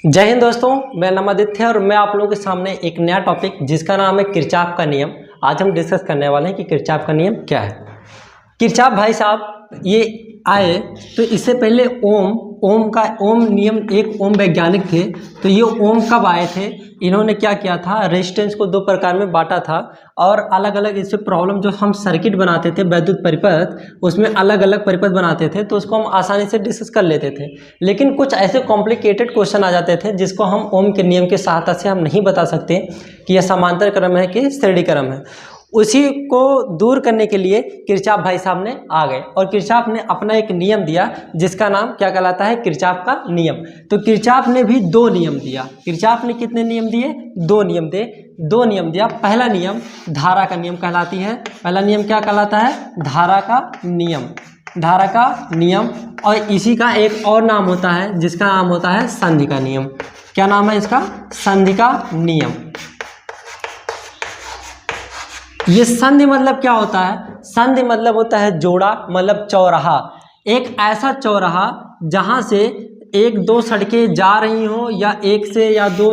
जय हिंद दोस्तों, मेरा नाम आदित्य है और मैं आप लोगों के सामने एक नया टॉपिक जिसका नाम है किरचॉफ का नियम। आज हम डिस्कस करने वाले हैं कि किरचॉफ का नियम क्या है। किरचॉफ भाई साहब ये आए तो इससे पहले ओम नियम, एक ओम वैज्ञानिक थे। तो ये ओम कब आए थे? इन्होंने क्या किया था, रेजिस्टेंस को दो प्रकार में बांटा था और अलग अलग इससे प्रॉब्लम, जो हम सर्किट बनाते थे वैद्युत परिपथ, उसमें अलग अलग परिपथ बनाते थे तो उसको हम आसानी से डिस्कस कर लेते थे। लेकिन कुछ ऐसे कॉम्प्लिकेटेड क्वेश्चन आ जाते थे जिसको हम ओम के नियम की सहायता से हम नहीं बता सकते कि यह समांतर क्रम है कि श्रेणी क्रम है। उसी को दूर करने के लिए किरचॉफ भाई साहब ने आ गए और किरचॉफ ने अपना एक नियम दिया जिसका नाम क्या कहलाता है, किरचॉफ का नियम। तो किरचॉफ ने भी दो नियम दिया। किरचॉफ ने कितने नियम दिए? दो नियम दिया। पहला नियम धारा का नियम कहलाती है। पहला नियम क्या कहलाता है? धारा का नियम। और इसी का एक और नाम होता है जिसका नाम होता है संधि का नियम। क्या नाम है इसका? संधि का नियम। ये संधि मतलब क्या होता है? संधि मतलब होता है जोड़ा, मतलब चौराहा। एक ऐसा चौराहा जहां से एक दो सड़कें जा रही हो या एक से या दो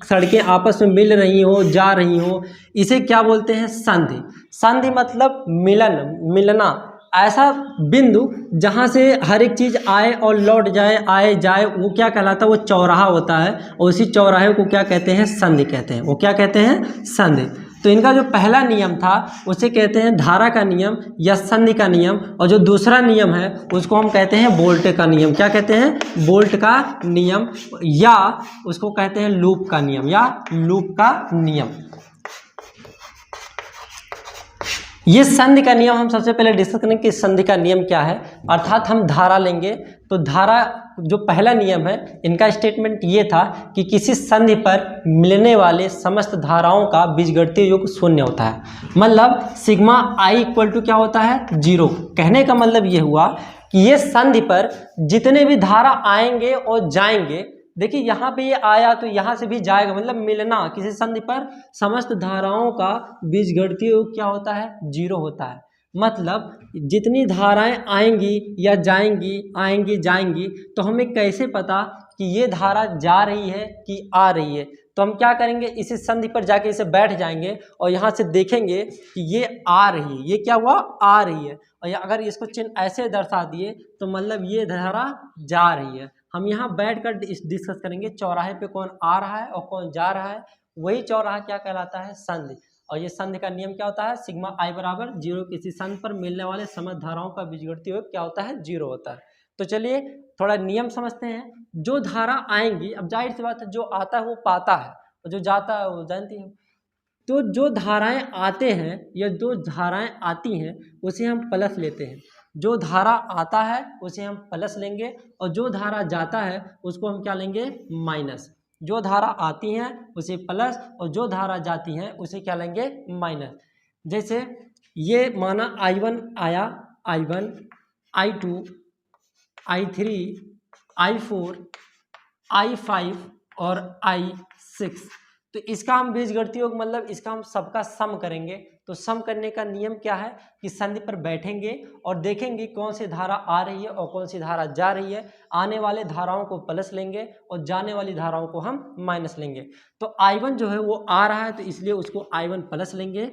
सड़कें आपस में मिल रही हो, जा रही हो, इसे क्या बोलते हैं? संधि। संधि मतलब मिलना, ऐसा बिंदु जहां से हर एक चीज आए और लौट जाए, आए जाए, वो क्या कहलाता है? वो चौराहा होता है। और उसी चौराहे को क्या कहते हैं? संधि कहते हैं। वो क्या कहते हैं? संधि। तो इनका जो पहला नियम था उसे कहते हैं धारा का नियम या संधि का नियम, और जो दूसरा नियम है उसको हम कहते हैं वोल्ट का नियम। क्या कहते हैं? वोल्ट का नियम, या उसको कहते हैं लूप का नियम। ये संधि का नियम हम सबसे पहले डिस्कस करेंगे कि संधि का नियम क्या है। अर्थात हम धारा लेंगे तो धारा, जो पहला नियम है, इनका स्टेटमेंट ये था कि किसी संधि पर मिलने वाले समस्त धाराओं का बीजगणितीय योग शून्य होता है। मतलब सिग्मा आई इक्वल टू क्या होता है? 0। कहने का मतलब ये हुआ कि ये संधि पर जितने भी धारा आएंगे और जाएंगे, देखिए यहाँ पे ये आया तो यहाँ से भी जाएगा, मतलब मिलना। किसी संधि पर समस्त धाराओं का बीजगणितीय योग क्या होता है? 0 होता है। मतलब जितनी धाराएं आएंगी या आएंगी जाएंगी, तो हमें कैसे पता कि ये धारा जा रही है कि आ रही है? तो हम क्या करेंगे, इसी संधि पर जाके इसे बैठ जाएंगे और यहाँ से देखेंगे कि ये आ रही है। ये क्या हुआ? आ रही है। और अगर इसको चिन्ह ऐसे दर्शा दिए तो मतलब ये धारा जा रही है। हम यहाँ बैठकर डिस्कस करेंगे चौराहे पे कौन आ रहा है और कौन जा रहा है। वही चौराहा क्या कहलाता है? संधि। और ये संधि का नियम क्या होता है? सिग्मा आई बराबर 0। किसी संधि पर मिलने वाले समस्त धाराओं का बीजगणितीय योग क्या होता है? 0 होता है। तो चलिए थोड़ा नियम समझते हैं। जो धारा आएंगी, अब जाहिर सी बात है, जो आता है वो पाता है और जो जाता है वो जानती है। तो जो धाराएं आते हैं या जो धाराएं आती हैं उसे हम प्लस लेते हैं। जो धारा आता है उसे हम प्लस लेंगे और जो धारा जाता है उसको हम क्या लेंगे? माइनस। जो धारा आती हैं उसे प्लस और जो धारा जाती हैं उसे क्या लेंगे? माइनस। जैसे ये माना I1 आया, I1, I2, I3, I4, I5 और I6। तो इसका हम बीजगणितीय योग, मतलब इसका हम सबका सम करेंगे। तो सम करने का नियम क्या है कि संधि पर बैठेंगे और देखेंगे कौन सी धारा आ रही है और कौन सी धारा जा रही है। आने वाले धाराओं को प्लस लेंगे और जाने वाली धाराओं को हम माइनस लेंगे। तो I1 जो है वो आ रहा है तो इसलिए उसको I1 प्लस लेंगे।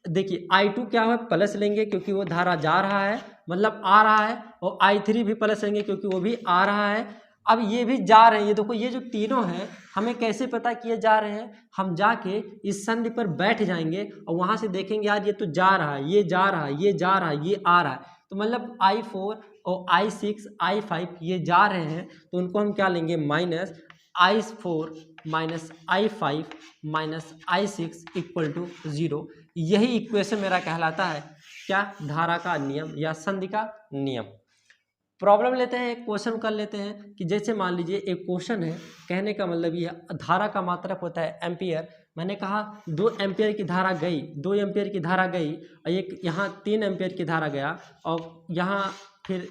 देखिए I2 क्या है? प्लस लेंगे क्योंकि वो धारा जा रहा है, मतलब आ रहा है। और I3 भी प्लस लेंगे क्योंकि वो भी आ रहा है। अब ये भी जा रहे हैं। ये देखो, ये जो तीनों हैं, हमें कैसे पता कि ये जा रहे हैं? हम जाके इस संधि पर बैठ जाएंगे और वहां से देखेंगे यार ये तो जा रहा है, ये जा रहा है, ये जा रहा है, ये आ रहा है। तो मतलब I4 और I6, I5 ये जा रहे हैं तो उनको हम क्या लेंगे? Minus. I4 minus I5 minus I6 equal to 0। यही इक्वेशन मेरा कहलाता है क्या? धारा का नियम या संधि का नियम। प्रॉब्लम लेते हैं, एक क्वेश्चन कर लेते हैं कि जैसे मान लीजिए एक क्वेश्चन है। कहने का मतलब ये धारा का मात्रक होता है एम्पियर। मैंने कहा 2 एम्पियर की धारा गई, 2 एम्पियर की धारा गई और एक यहाँ 3 एम्पियर की धारा गया और यहाँ फिर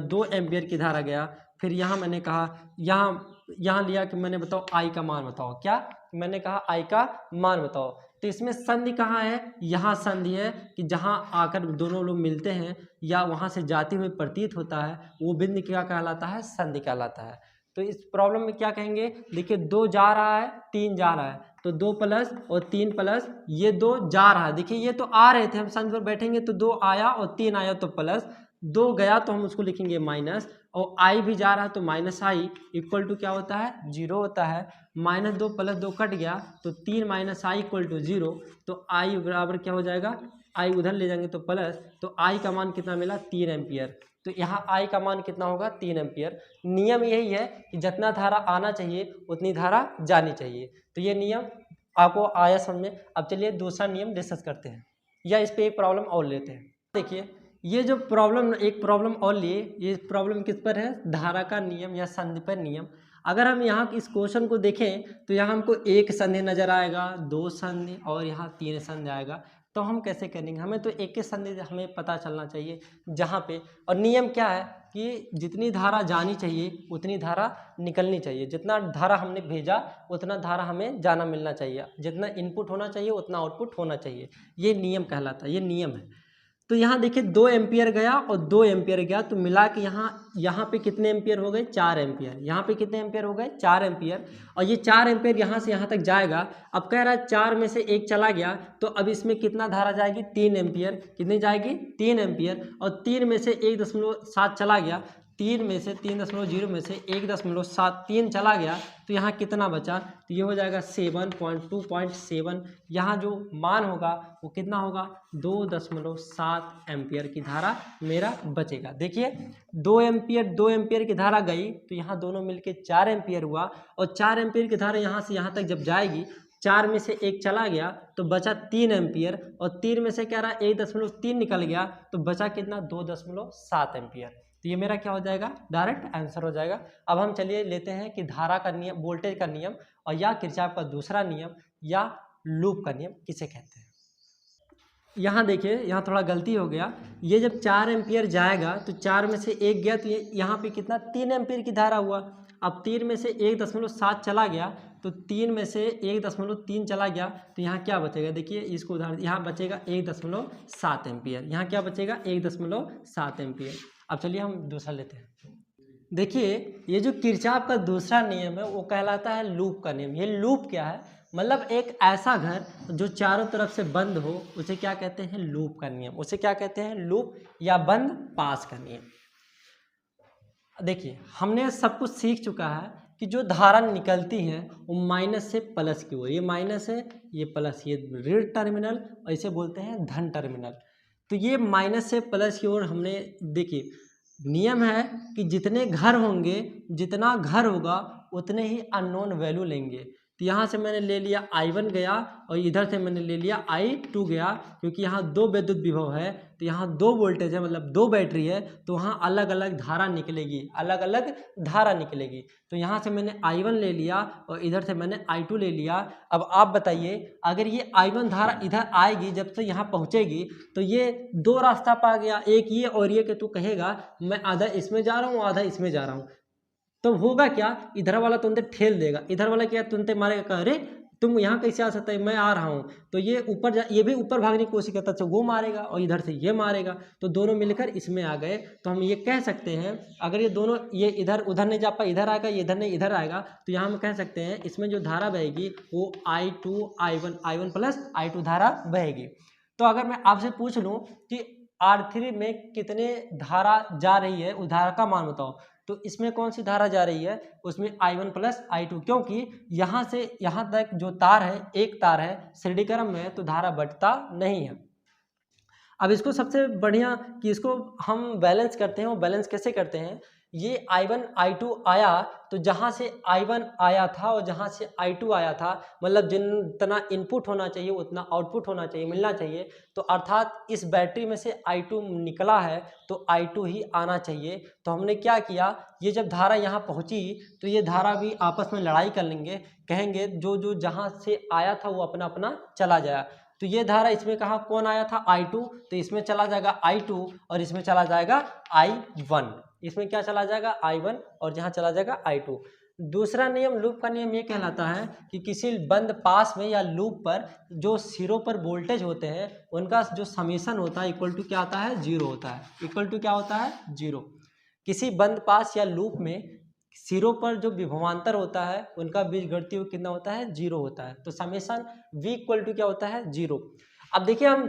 2 एम्पियर की धारा गया। फिर यहाँ मैंने कहा यहाँ लिया कि मैंने बताओ आई का मान बताओ। क्या मैंने कहा? आई का मान बताओ। तो इसमें संधि कहाँ है? यहाँ संधि है कि जहाँ आकर दोनों लोग मिलते हैं या वहाँ से जाते हुए प्रतीत होता है, वो बिंदु क्या कहलाता है? संधि कहलाता है। तो इस प्रॉब्लम में क्या कहेंगे, देखिए 2 जा रहा है 3 जा रहा है, तो 2 प्लस और 3 प्लस, ये 2 जा रहा है, देखिए ये तो आ रहे थे, हम संध पर बैठेंगे तो 2 आया और 3 आया तो प्लस, 2 गया तो हम उसको लिखेंगे माइनस, और आई भी जा रहा है तो माइनस आई इक्वल टू क्या होता है 0 होता है। -2 + 2 कट गया तो 3 - आई इक्वल टू 0, तो आई बराबर क्या हो जाएगा, आई उधर ले जाएंगे तो प्लस, तो आई का मान कितना मिला 3 एम्पियर। तो यहाँ आई का मान कितना होगा 3 एम्पियर। नियम यही है कि जितना धारा आना चाहिए उतनी धारा जानी चाहिए। तो ये नियम आपको आया समझ में। अब चलिए दूसरा नियम डिस्कस करते हैं, या इस पर एक प्रॉब्लम और लेते हैं। देखिए ये जो प्रॉब्लम, एक प्रॉब्लम और लिए, ये प्रॉब्लम किस पर है, धारा का नियम या संधि पर नियम। अगर हम यहाँ इस क्वेश्चन को देखें तो यहाँ हमको एक संधि नजर आएगा, 2 संधि और यहाँ 3 संधि आएगा। तो हम कैसे करेंगे, हमें तो एक ही संधि हमें पता चलना चाहिए जहाँ पे, और नियम क्या है कि जितनी धारा जानी चाहिए उतनी धारा निकलनी चाहिए, जितना धारा हमने भेजा उतना धारा हमें जाना मिलना चाहिए, जितना इनपुट होना चाहिए उतना आउटपुट होना चाहिए, ये नियम कहलाता है, ये नियम है। तो यहाँ देखिए 2 एम्पियर गया और 2 एम्पियर गया, तो मिला के यहाँ पे कितने एम्पियर हो गए 4 एम्पियर, यहाँ पे कितने एम्पियर हो गए 4 एम्पियर, और ये 4 एम्पियर यहाँ से यहाँ तक जाएगा। अब कह रहा है 4 में से 1 चला गया, तो अब इसमें कितना धारा जाएगी 3 एम्पियर, कितनी जाएगी 3 एम्पियर, और 3 में से 1.7 चला गया, 3 में से 3.0 में से 1.73 चला गया, तो यहाँ कितना बचा, तो ये हो जाएगा 7.2.7। यहाँ जो मान होगा वो कितना होगा 2.7 एम्पियर की धारा मेरा बचेगा। देखिए 2 एम्पियर की धारा गई, तो यहाँ दोनों मिलके 4 एम्पियर हुआ, और 4 एम्पियर की धारा यहाँ से यहाँ तक जब जाएगी, 4 में से 1 चला गया तो बचा 3 एम्पियर, और 3 में से क्या रहा 1.3 निकल गया, तो बचा कितना 2.7 एम्पियर। तो ये मेरा क्या हो जाएगा, डायरेक्ट आंसर हो जाएगा। अब हम चलिए लेते हैं कि धारा का नियम, वोल्टेज का नियम, और या किरचॉफ का दूसरा नियम या लूप का नियम किसे कहते हैं। यहाँ देखिए यहाँ थोड़ा गलती हो गया, ये जब 4 एम्पियर जाएगा तो 4 में से 1 गया, तो ये यहाँ पे कितना 3 एम्पियर की धारा हुआ। अब 3 में से 1.7 चला गया, तो 3 में से 1.3 चला गया, तो यहाँ क्या बचेगा, देखिए इसको उदाहरण, यहाँ बचेगा 1.7 एम्पियर, यहाँ क्या बचेगा 1.7 एम्पियर। अब चलिए हम दूसरा लेते हैं। देखिए ये जो किरचॉफ का दूसरा नियम है वो कहलाता है लूप का नियम। ये लूप क्या है, मतलब एक ऐसा घर जो चारों तरफ से बंद हो, उसे क्या कहते हैं लूप का नियम, उसे क्या कहते हैं लूप या बंद पास का नियम। देखिए हमने सब कुछ सीख चुका है कि जो धारा निकलती है वो माइनस से प्लस की ओर, ये माइनस है ये प्लस, ये ऋण टर्मिनल और इसे बोलते हैं धन टर्मिनल। तो ये माइनस से प्लस की ओर हमने, देखिए नियम है कि जितने घर होंगे, जितना घर होगा उतने ही अननोन वैल्यू लेंगे। तो यहाँ से मैंने ले लिया I1 गया, और इधर से मैंने ले लिया I2 गया, क्योंकि यहाँ 2 विद्युत विभव है, तो यहाँ 2 वोल्टेज है, मतलब 2 बैटरी है, तो वहाँ अलग अलग धारा निकलेगी, अलग अलग धारा निकलेगी। तो यहाँ से मैंने I1 ले लिया और इधर से मैंने I2 ले लिया। अब आप बताइए अगर ये I1 धारा इधर आएगी, जब से यहाँ पहुँचेगी, तो ये 2 रास्ता पा गया, एक ये और ये, कि तू कहेगा मैं आधा इसमें जा रहा हूँ आधा इसमें जा रहा हूँ, तो होगा क्या, इधर वाला तुमसे ठेल देगा, इधर वाला क्या तुमसे मारेगा, कह अरे तुम यहाँ कैसे आ सकता है, मैं आ रहा हूँ, तो ये ऊपर ये भी ऊपर भागने की कोशिश करता है, वो मारेगा और इधर से ये मारेगा, तो दोनों मिलकर इसमें आ गए। तो हम ये कह सकते हैं अगर ये दोनों, ये इधर उधर नहीं जा पाए, इधर आएगा, ये इधर नहीं इधर आएगा, तो यहाँ हम कह सकते हैं इसमें जो धारा बहेगी वो I1 प्लस I2 धारा बहेगी। तो अगर मैं आपसे पूछ लूँ कि R3 में कितने धारा जा रही है, उस धारा का मान बताओ, तो इसमें कौन सी धारा जा रही है, उसमें I1 प्लस I2, क्योंकि यहाँ से यहाँ तक जो तार है, एक तार है, श्रेणी क्रम में है, तो धारा बटता नहीं है। अब इसको सबसे बढ़िया कि इसको हम बैलेंस करते हैं, वो बैलेंस कैसे करते हैं, ये I1 I2 आया, तो जहाँ से I1 आया था और जहाँ से I2 आया था, मतलब जितना इनपुट होना चाहिए उतना आउटपुट होना चाहिए, मिलना चाहिए, तो अर्थात इस बैटरी में से I2 निकला है तो I2 ही आना चाहिए। तो हमने क्या किया, ये जब धारा यहाँ पहुँची तो ये धारा भी आपस में लड़ाई कर लेंगे, कहेंगे जो जो जहाँ से आया था वो अपना अपना चला जाए। तो ये धारा इसमें कहाँ कौन आया था I2, तो इसमें चला जाएगा I2 और इसमें चला जाएगा I1, इसमें क्या चला जाएगा I1 और यहाँ चला जाएगा I2। दूसरा नियम लूप का नियम ये कहलाता है कि किसी बंद पास में या लूप पर जो सिरों पर वोल्टेज होते हैं उनका जो समेशन होता है इक्वल टू क्या आता है 0 होता है, इक्वल टू क्या होता है 0। किसी बंद पास या लूप में सिरों पर जो विभवांतर होता है उनका बीजगणितीय योग कितना होता है, 0 होता है। तो समेशन v इक्वल टू क्या होता है, 0। अब देखिए हम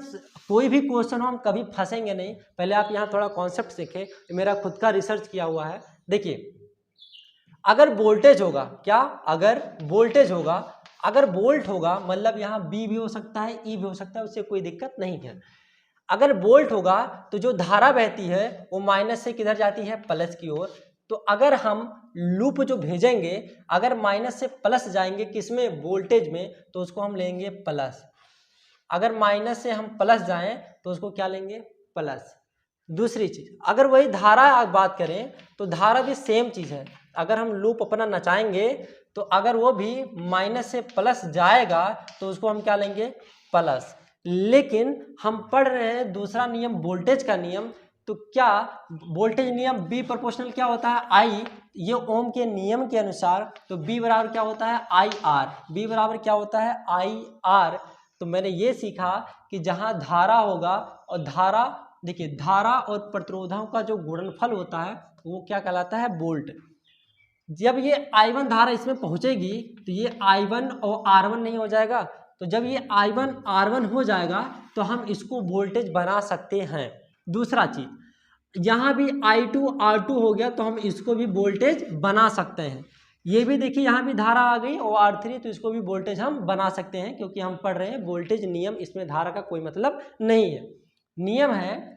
कोई भी क्वेश्चन हो हम कभी फंसेंगे नहीं। पहले आप यहाँ थोड़ा कॉन्सेप्ट सीखें, मेरा खुद का रिसर्च किया हुआ है। देखिए अगर वोल्टेज होगा, क्या अगर वोल्टेज होगा, अगर वोल्ट होगा मतलब यहाँ बी भी हो सकता है, ई भी हो सकता है, उससे कोई दिक्कत नहीं है। अगर वोल्ट होगा तो जो धारा बहती है वो माइनस से किधर जाती है, प्लस की ओर। तो अगर हम लूप जो भेजेंगे, अगर माइनस से प्लस जाएंगे किसमें, वोल्टेज में, तो उसको हम लेंगे प्लस। अगर माइनस से हम प्लस जाएं तो उसको क्या लेंगे, प्लस। दूसरी चीज, अगर वही धारा बात करें तो धारा भी सेम चीज है। अगर हम लूप अपना नचाएंगे तो अगर वो भी माइनस से प्लस जाएगा तो उसको हम क्या लेंगे, प्लस। लेकिन हम पढ़ रहे हैं दूसरा नियम, वोल्टेज का नियम। तो क्या वोल्टेज नियम बी प्रोपोर्शनल क्या होता है, आई। ये ओम के नियम के अनुसार तो बी बराबर क्या होता है, आई आर। बी बराबर क्या होता है, आई आर। तो मैंने ये सीखा कि जहां धारा होगा और धारा, देखिए धारा और प्रतिरोधों का जो गुणनफल होता है वो क्या कहलाता है, वोल्ट। जब ये I1 धारा इसमें पहुंचेगी तो ये I1 और R1 नहीं हो जाएगा। तो जब ये I1 R1 हो जाएगा तो हम इसको वोल्टेज बना सकते हैं। दूसरा चीज, यहाँ भी I2 R2 हो गया तो हम इसको भी वोल्टेज बना सकते हैं। ये भी देखिए यहाँ भी धारा आ गई और R3, तो इसको भी वोल्टेज हम बना सकते हैं, क्योंकि हम पढ़ रहे हैं वोल्टेज नियम, इसमें धारा का कोई मतलब नहीं है। नियम है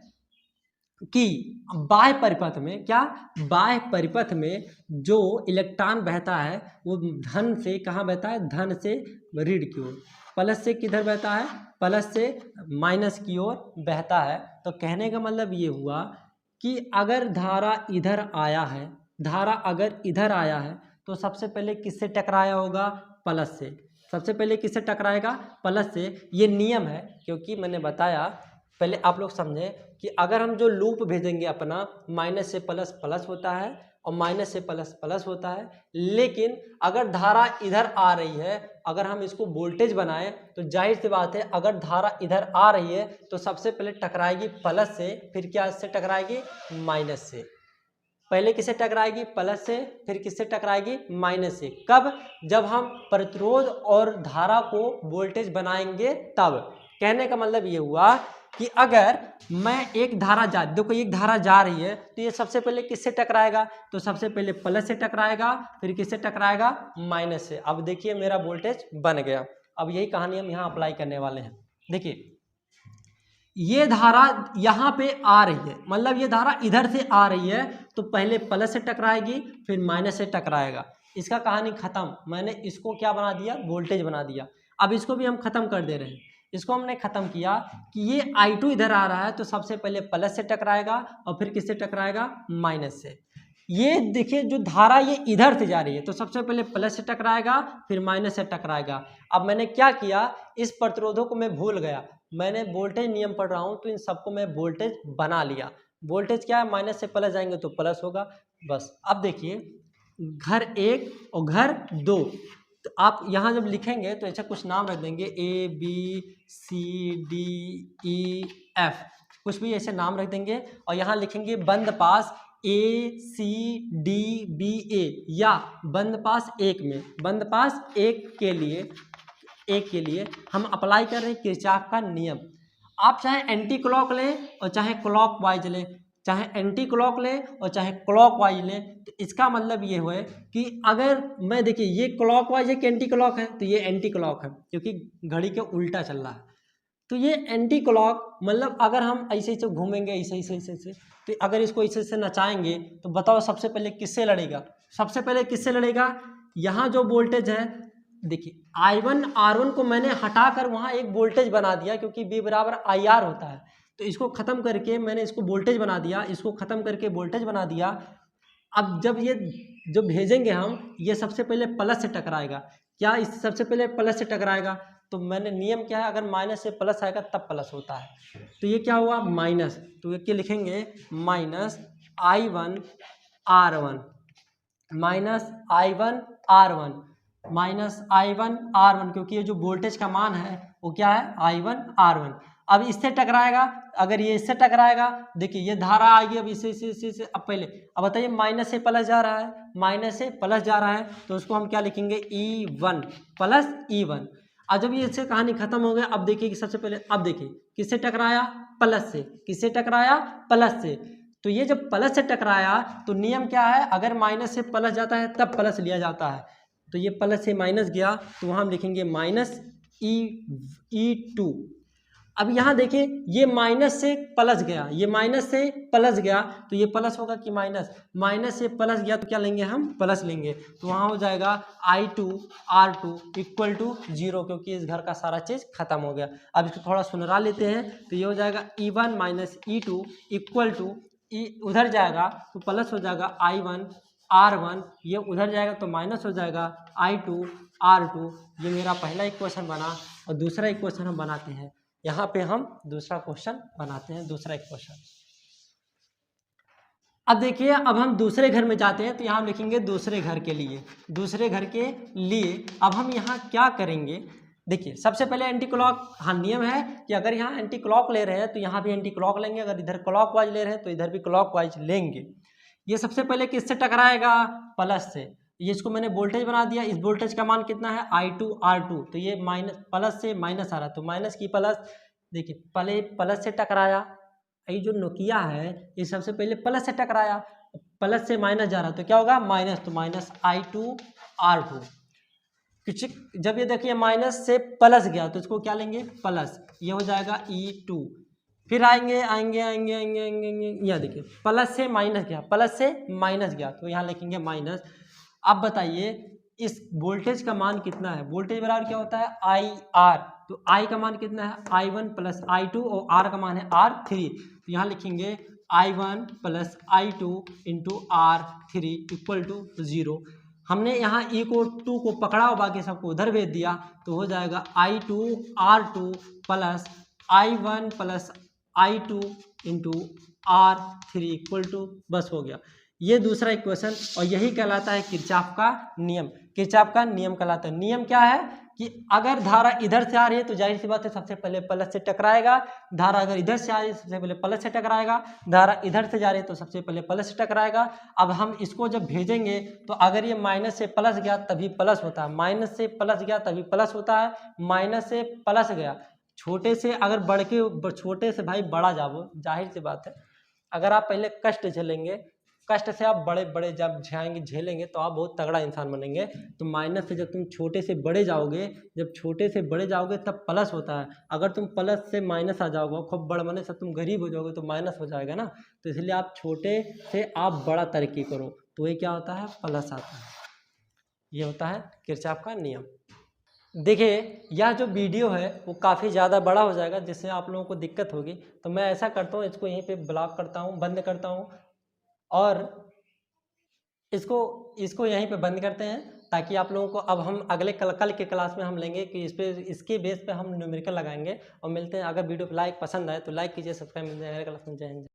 कि बाह्य परिपथ में, क्या बाह्य परिपथ में जो इलेक्ट्रॉन बहता है वो धन से कहाँ बहता है, धन से ऋण की ओर, प्लस से किधर बहता है, प्लस से माइनस की ओर बहता है। तो कहने का मतलब ये हुआ कि अगर धारा इधर आया है, धारा अगर इधर आया है तो सबसे पहले किससे टकराया होगा, प्लस से। सबसे पहले किससे टकराएगा, प्लस से। ये नियम है, क्योंकि मैंने बताया, पहले आप लोग समझें कि अगर हम जो लूप भेजेंगे अपना, माइनस से प्लस प्लस होता है और माइनस से प्लस प्लस होता है। लेकिन अगर धारा इधर आ रही है, अगर हम इसको वोल्टेज बनाएं तो जाहिर सी बात है अगर धारा इधर आ रही है तो सबसे पहले टकराएगी प्लस से, फिर क्या से टकराएगी, माइनस से। पहले किससे टकराएगी, प्लस से, फिर किससे टकराएगी, माइनस से। कब, जब हम प्रतिरोध और धारा को वोल्टेज बनाएंगे तब। कहने का मतलब ये हुआ कि अगर मैं एक धारा देखो एक धारा जा रही है तो ये सबसे पहले किससे टकराएगा, तो सबसे पहले प्लस से टकराएगा, फिर किससे टकराएगा, माइनस से। अब देखिए मेरा वोल्टेज बन गया। अब यही कहानी हम यहाँ अप्लाई करने वाले हैं। देखिए ये धारा यहाँ पे आ रही है, मतलब ये धारा इधर से आ रही है तो पहले प्लस से टकराएगी फिर माइनस से टकराएगा। इसका कहानी खत्म। मैंने इसको क्या बना दिया, वोल्टेज बना दिया। अब इसको भी हम खत्म कर दे रहे हैं। इसको हमने खत्म किया कि ये I2 इधर आ रहा है तो सबसे पहले प्लस से टकराएगा और फिर किससे टकराएगा, माइनस से। ये देखिए जो धारा ये इधर से जा रही है तो सबसे पहले प्लस से टकराएगा फिर माइनस से टकराएगा। अब मैंने क्या किया, इस प्रतिरोधों को मैं भूल गया, मैंने वोल्टेज नियम पढ़ रहा हूं तो इन सबको मैं वोल्टेज बना लिया। वोल्टेज क्या है, माइनस से प्लस जाएंगे तो प्लस होगा, बस। अब देखिए घर 1 और घर 2, तो आप यहाँ जब लिखेंगे तो ऐसा कुछ नाम रख देंगे, ABCDEF, कुछ भी ऐसे नाम रख देंगे और यहाँ लिखेंगे बंद पास ACDBA या बंद पास 1 में। बंद पास 1 के लिए हम अप्लाई कर रहे हैं किरचॉफ का नियम। आप चाहे एंटी क्लॉक लें और चाहे क्लॉक वाइज लें, चाहे एंटी क्लॉक लें और चाहे क्लॉक वाइज लें, तो इसका मतलब ये हुआ कि अगर मैं देखिए ये क्लॉक वाइज है कि एंटी क्लॉक है, तो ये एंटी क्लॉक है क्योंकि घड़ी के उल्टा चल रहा है। तो ये एंटी क्लॉक मतलब अगर हम ऐसे ऐसे घूमेंगे ऐसे तो अगर इसको ऐसे नचाएंगे तो बताओ सबसे पहले किससे लड़ेगा, सबसे पहले किससे लड़ेगा, यहाँ जो वोल्टेज है, देखिए I1 R1 को मैंने हटाकर वहाँ एक वोल्टेज बना दिया क्योंकि B बराबर IR होता है। तो इसको खत्म करके मैंने इसको वोल्टेज बना दिया, इसको खत्म करके वोल्टेज बना दिया। अब जब ये जो भेजेंगे हम, ये सबसे पहले प्लस से टकराएगा। क्या इस सबसे पहले प्लस से टकराएगा, तो मैंने नियम क्या है, अगर माइनस से प्लस आएगा तब प्लस होता है। तो ये क्या हुआ, माइनस, तो ये क्या लिखेंगे, minus I1 R1, minus I1 R1, minus I1 R1, क्योंकि ये जो वोल्टेज का मान है वो क्या है, I1 R1। अब इससे टकराएगा, अगर ये इससे टकराएगा, देखिए ये धारा आ गई, अब इसे अब पहले अब बताइए माइनस से प्लस जा रहा है, माइनस से प्लस जा रहा है, तो उसको हम क्या लिखेंगे E1 प्लस E1। और जब ये इससे कहानी खत्म हो गया, अब देखिए कि सबसे पहले अब देखिए किससे टकराया, प्लस से, किससे टकराया, प्लस से। तो ये जब प्लस से टकराया तो नियम क्या है, अगर माइनस से प्लस जाता है तब प्लस लिया जाता है। तो ये प्लस से माइनस गया तो वहाँ हम लिखेंगे माइनस E2। अब यहाँ देखिए ये माइनस से प्लस गया, ये माइनस से प्लस गया, तो ये प्लस होगा कि माइनस, माइनस से प्लस गया तो क्या लेंगे हम, प्लस लेंगे। तो वहाँ हो जाएगा I2 R2 इक्वल टू 0, क्योंकि इस घर का सारा चीज़ खत्म हो गया। अब इसको थोड़ा सुनरा लेते हैं, तो ये हो जाएगा E1 minus E2 equal to उधर जाएगा तो प्लस हो जाएगा I1 R1, ये उधर जाएगा तो माइनस हो जाएगा I2 R2। ये मेरा पहला इक्वेशन बना। और दूसरा इक्वेशन हम बनाते हैं, यहाँ पे हम दूसरा क्वेश्चन बनाते हैं, दूसरा इक्वेशन। अब देखिए अब हम दूसरे घर में जाते हैं, तो यहाँ हम लिखेंगे दूसरे घर के लिए, दूसरे घर के लिए। अब हम यहाँ क्या करेंगे, देखिए सबसे पहले एंटी क्लॉक, हाँ नियम है कि अगर यहाँ एंटी क्लॉक ले रहे हैं तो यहाँ भी एंटी क्लॉक लेंगे, अगर इधर क्लॉक वाइज ले रहे हैं तो इधर भी क्लॉक वाइज लेंगे। ये सबसे पहले किससे टकराएगा, प्लस से। ये इसको मैंने वोल्टेज बना दिया, इस वोल्टेज का मान कितना है I2 R2, तो ये माइनस प्लस से माइनस आ रहा है, तो माइनस की प्लस। देखिए पहले प्लस से टकराया, ये जो नोकिया है ये सबसे पहले प्लस से टकराया, प्लस से माइनस जा रहा है तो क्या होगा माइनस, तो माइनस I2 R2। कुछ जब ये देखिए माइनस से प्लस गया तो इसको क्या लेंगे, प्लस, ये हो जाएगा E2। फिर आएंगे आएंगे आएंगे आएंगे आएंगे, यहाँ देखिए प्लस से माइनस गया, प्लस से माइनस गया, तो यहाँ लिखेंगे माइनस। अब बताइए इस वोल्टेज का मान कितना है, वोल्टेज बराबर क्या होता है IR, तो I का मान कितना है I1 प्लस I2 और R का मान है R3, तो यहाँ लिखेंगे I1 plus I2 into R3 equal to 0। हमने यहाँ E को 2 को पकड़ा और बाकी सबको उधर भेज दिया, तो हो जाएगा I2 R2 plus I1 plus I2 into R3 equal to, बस हो गया। ये दूसरा इक्वेशन, और यही कहलाता है किरचॉफ का नियम। किरचॉफ का नियम कहलाता है। नियम क्या है कि अगर धारा इधर से आ रही है तो जाहिर सी बात है सबसे पहले प्लस से टकराएगा, धारा अगर इधर से आ रही है सबसे पहले प्लस से टकराएगा, धारा इधर से जा रही है तो सबसे पहले प्लस से टकराएगा। अब हम इसको जब भेजेंगे तो अगर ये माइनस से प्लस गया तभी प्लस होता है, माइनस से प्लस गया तभी प्लस होता है, माइनस से प्लस गया, छोटे से अगर बढ़ के छोटे से भाई बड़ा जाओ, जाहिर सी बात है अगर आप पहले कष्ट झेलेंगे, कष्ट से आप बड़े बड़े जब झेलेंगे तो आप बहुत तगड़ा इंसान बनेंगे। तो माइनस से जब तुम छोटे से बड़े जाओगे, जब छोटे से बड़े जाओगे तब प्लस होता है। अगर तुम प्लस से माइनस आ जाओगे, खूब बड़ा बनने से तुम गरीब हो जाओगे तो माइनस हो जाएगा ना। तो इसलिए आप छोटे से आप बड़ा तरक्की करो, तो ये क्या होता है, प्लस आता है। ये होता है किरचॉफ का नियम। देखिए यह जो वीडियो है वो काफ़ी ज़्यादा बड़ा हो जाएगा, जिससे आप लोगों को दिक्कत होगी। तो मैं ऐसा करता हूँ, इसको यहीं पे ब्लॉक करता हूँ, बंद करता हूँ, और इसको यहीं पे बंद करते हैं, ताकि आप लोगों को अब हम अगले कल के क्लास में हम लेंगे कि इसके बेस पे हम न्यूमेरिकल लगाएंगे। और मिलते हैं। अगर वीडियो लाइक पसंद आए तो लाइक कीजिए, सब्सक्राइब, मिलते हैं अगले क्लास में। जय हिंद।